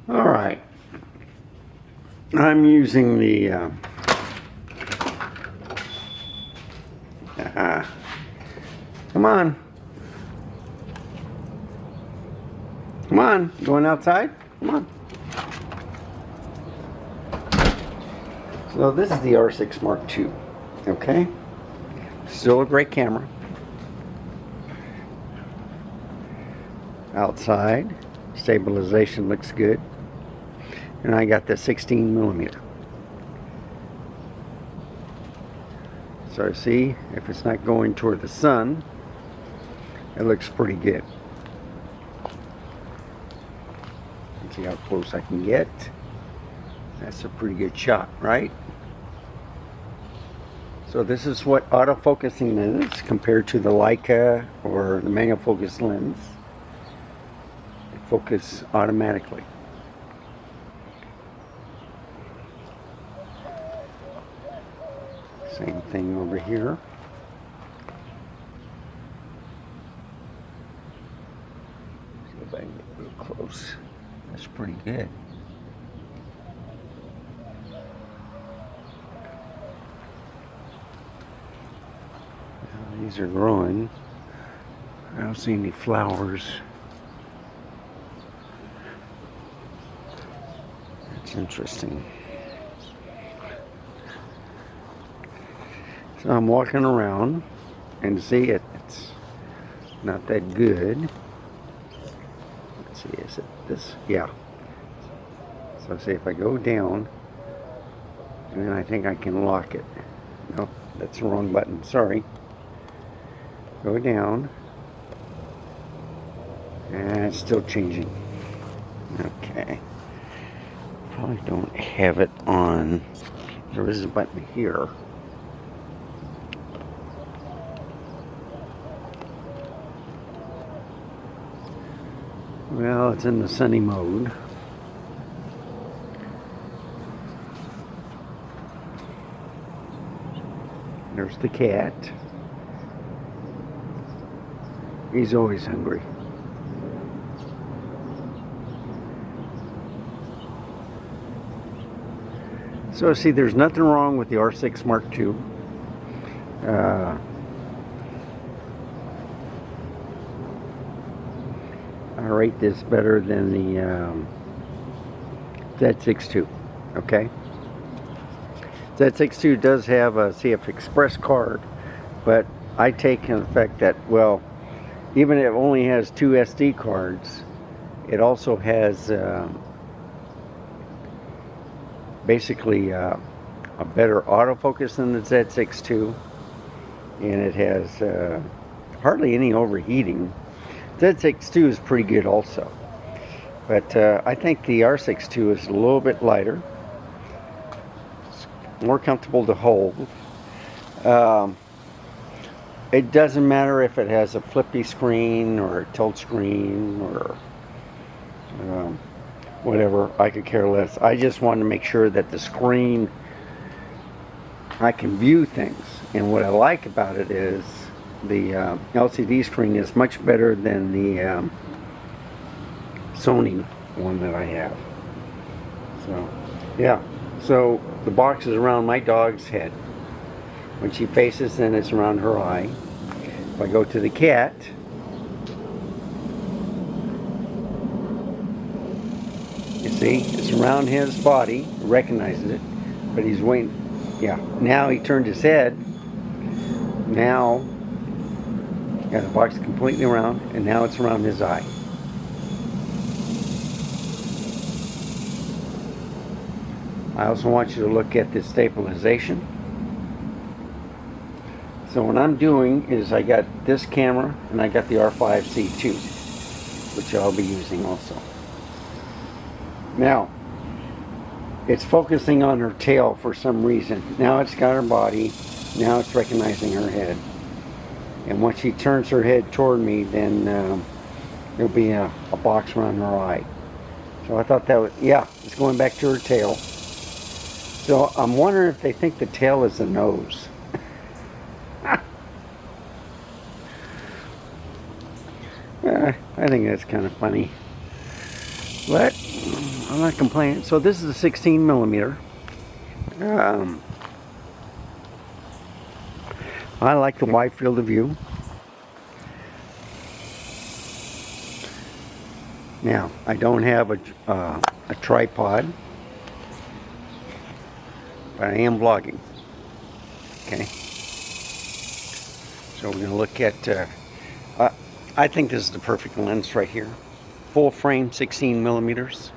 All right. I'm using the come on. Come on. Going outside? Come on. So this is the R6 Mark II. Okay? Still a great camera. Outside. Stabilization looks good. And I got the 16mm. So see, if it's not going toward the sun, it looks pretty good. Let's see how close I can get. That's a pretty good shot, right? So this is what autofocusing is compared to the Leica or the manual focus lens. They focus automatically. Same thing over here. See if I can get real close. That's pretty good. Now, these are growing. I don't see any flowers. That's interesting. So I'm walking around and see it's not that good. Let's see, is it this? Yeah. So see if I go down, and then I think I can lock it. Nope, that's the wrong button, sorry. Go down, and it's still changing. Okay. Probably don't have it on. There is a button here. Well, it's in the sunny mode. There's the cat. He's always hungry. So see, there's nothing wrong with the R6 Mark II. I rate this better than the Z6II. Okay. Z6II does have a CF Express card, but I take in the fact that, well, even if it only has 2 SD cards, it also has basically a better autofocus than the Z6II, and it has hardly any overheating. Z6II is pretty good also, but I think the R6II is a little bit lighter. It's more comfortable to hold. It doesn't matter if it has a flippy screen or a tilt screen or whatever. I could care less. I just want to make sure that the screen, I can view things, and what I like about it is the LCD screen is much better than the Sony one that I have. So yeah, so the box is around my dog's head. When she faces, then it's around her eye. If I go to the cat, you see, it's around his body. He recognizes it, but he's waiting. Yeah, now he turned his head. Now, yeah, the box is completely around, and now it's around his eye. I also want you to look at the stabilization. So what I'm doing is I got this camera and I got the R5II, which I'll be using also. Now, it's focusing on her tail for some reason. Now it's got her body, now it's recognizing her head. And once she turns her head toward me, then there'll be a box around her eye. So I thought that was, yeah, it's going back to her tail. So I'm wondering if they think the tail is the nose. I think that's kind of funny. But, I'm not complaining. So this is a 16 millimeter. I like the wide field of view. Now, I don't have a tripod, but I am vlogging. Okay. So we're going to look at, I think this is the perfect lens right here. Full frame 16 millimeters.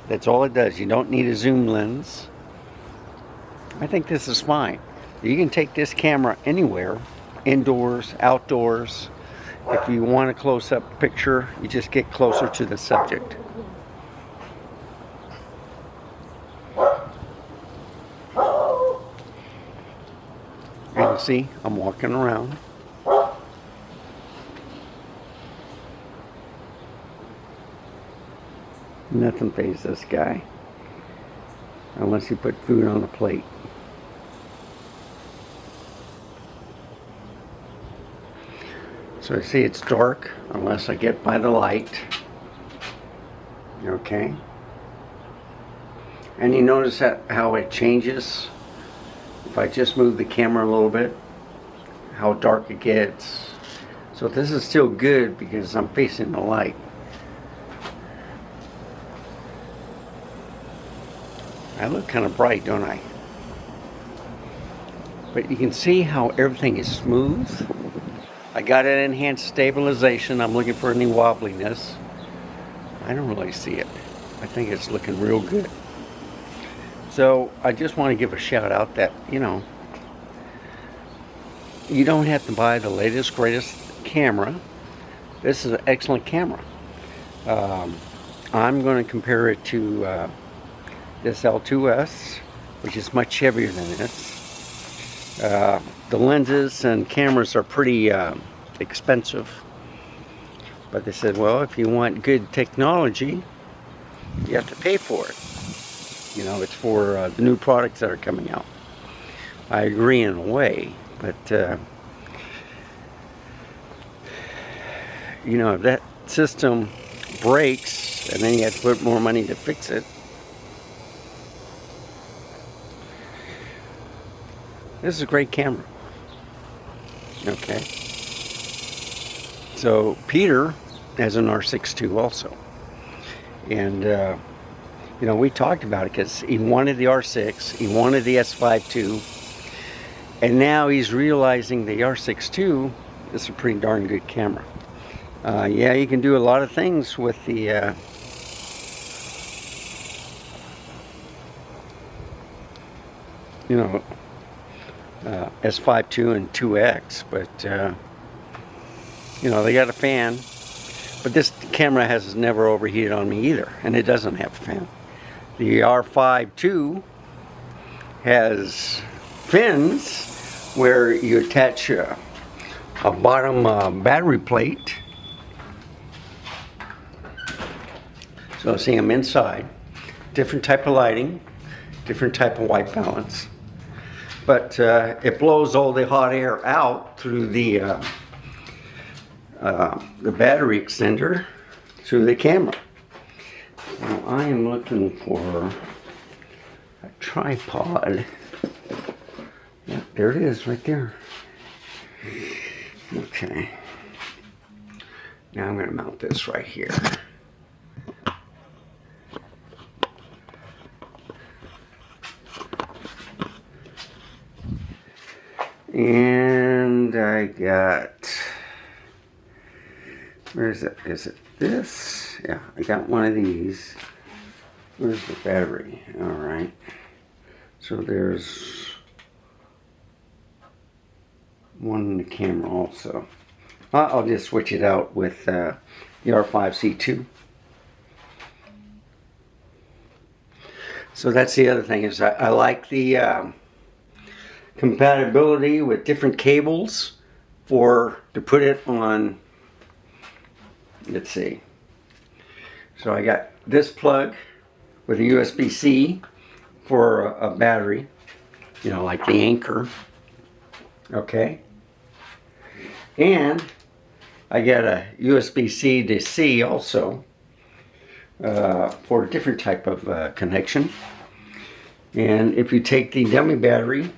That's all it does. You don't need a zoom lens. I think this is fine. You can take this camera anywhere, indoors, outdoors. If you want a close-up picture, you just get closer to the subject. And see, I'm walking around. Nothing fazes this guy, unless you put food on the plate. So I see it's dark unless I get by the light. Okay. And you notice how it changes? If I just move the camera a little bit, how dark it gets. So this is still good because I'm facing the light. I look kind of bright, don't I? But you can see how everything is smooth. I got an enhanced stabilization. I'm looking for any wobbliness. I don't really see it. I think it's looking real good. So I just want to give a shout out that, you know, you don't have to buy the latest, greatest camera. This is an excellent camera. I'm going to compare it to this L2S, which is much heavier than this. The lenses and cameras are pretty expensive, but they said, well, if you want good technology, you have to pay for it. You know, it's for the new products that are coming out. I agree in a way, but you know, if that system breaks and then you have to put more money to fix it, this is a great camera. Okay. So Peter has an R6II also. And, you know, we talked about it because he wanted the R6, he wanted the S5 II, and now he's realizing the R6II is a pretty darn good camera. Yeah, you can do a lot of things with the you know, S5 II and 2X, but you know, they got a fan, but this camera has never overheated on me either, and it doesn't have a fan. The R5 II has fins where you attach a bottom battery plate. So see, I'm inside. Different type of lighting, different type of white balance. But it blows all the hot air out through the battery extender through the camera. Now I am looking for a tripod. Yeah, there it is, right there. Okay. Now I'm going to mount this right here. And I got, where is it? Is it this? Yeah, I got one of these. Where's the battery? All right. So there's one in the camera also. I'll just switch it out with the R5C2. So that's the other thing, is I like the compatibility with different cables to put it on. Let's see. So I got this plug with a USB-C for a battery, you know, like the Anchor. Okay. And I got a USB-C to C also for a different type of connection. And if you take the dummy battery,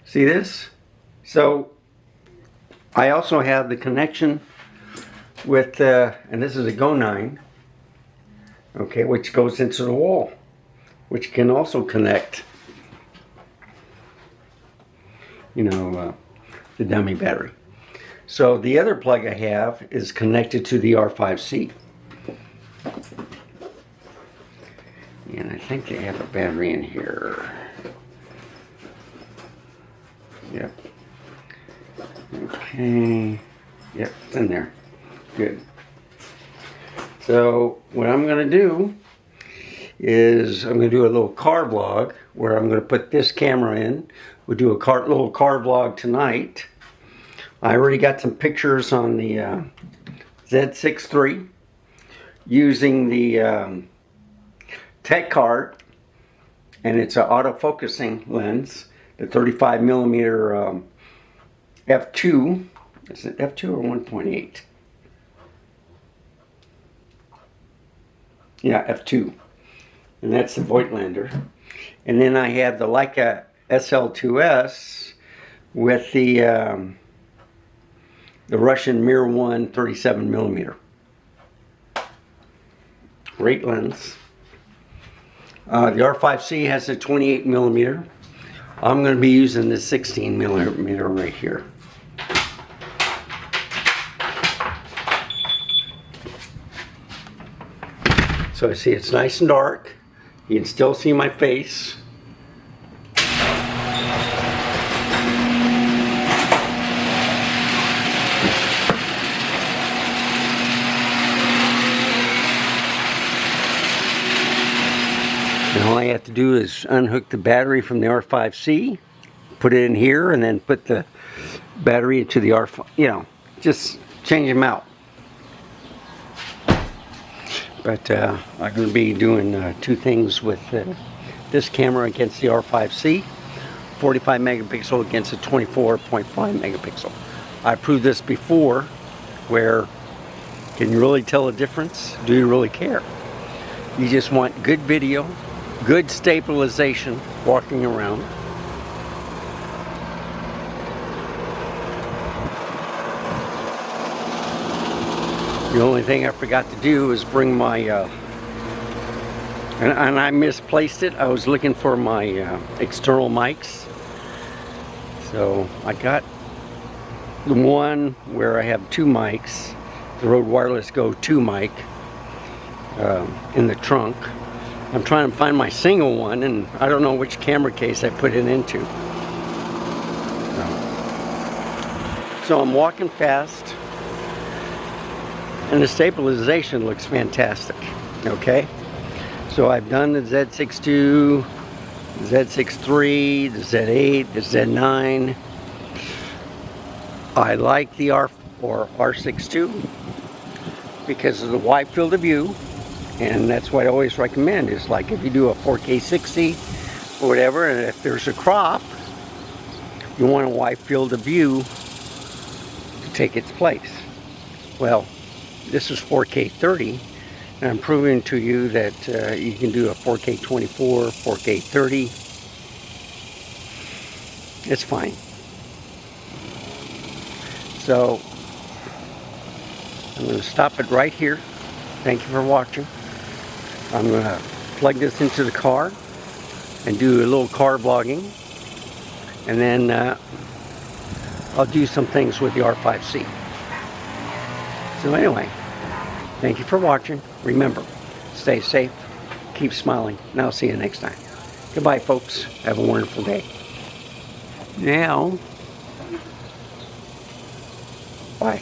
see this? So I also have the connection with, and this is a Go 9, okay, which goes into the wall, which can also connect, you know, the dummy battery. So the other plug I have is connected to the R5C. And I think they have a battery in here. Yep. Okay. Yep, it's in there. Good. So what I'm going to do is I'm going to do a little car vlog where I'm going to put this camera in. We'll do a little car vlog tonight. I already got some pictures on the Z6 III using the tech card, and it's an autofocusing lens, the 35mm f2. Is it f2 or 1.8? Yeah, f2, and that's the Voigtlander. And then I have the Leica SL2S with the Russian Mir 1 37mm. Great lens. The R5C has a 28mm. I'm going to be using the 16mm right here. So I see it's nice and dark. You can still see my face. And all I have to do is unhook the battery from the R5C, put it in here, and then put the battery into the R5, you know, just change them out. But I'm going to be doing two things with this camera against the R5C, 45 megapixel against a 24.5 megapixel. I proved this before, where can you really tell the difference? Do you really care? You just want good video, good stabilization walking around. The only thing I forgot to do is bring my, and I misplaced it. I was looking for my external mics. So I got the one where I have two mics, the Rode Wireless Go 2 mic in the trunk. I'm trying to find my single one, and I don't know which camera case I put it into. So I'm walking fast. And the stabilization looks fantastic, okay? So I've done the Z6 II, the Z6 III, the Z8, the Z9. I like the R6 II because of the wide field of view, and that's what I always recommend, is like if you do a 4K 60 or whatever, and if there's a crop, you want a wide field of view to take its place. Well, this is 4K 30, and I'm proving to you that you can do a 4K 24, 4K 30. It's fine. So I'm going to stop it right here. Thank you for watching. I'm going to plug this into the car and do a little car vlogging, and then I'll do some things with the R5C. So anyway, thank you for watching. Remember, stay safe, keep smiling, and I'll see you next time. Goodbye, folks. Have a wonderful day. Now, bye.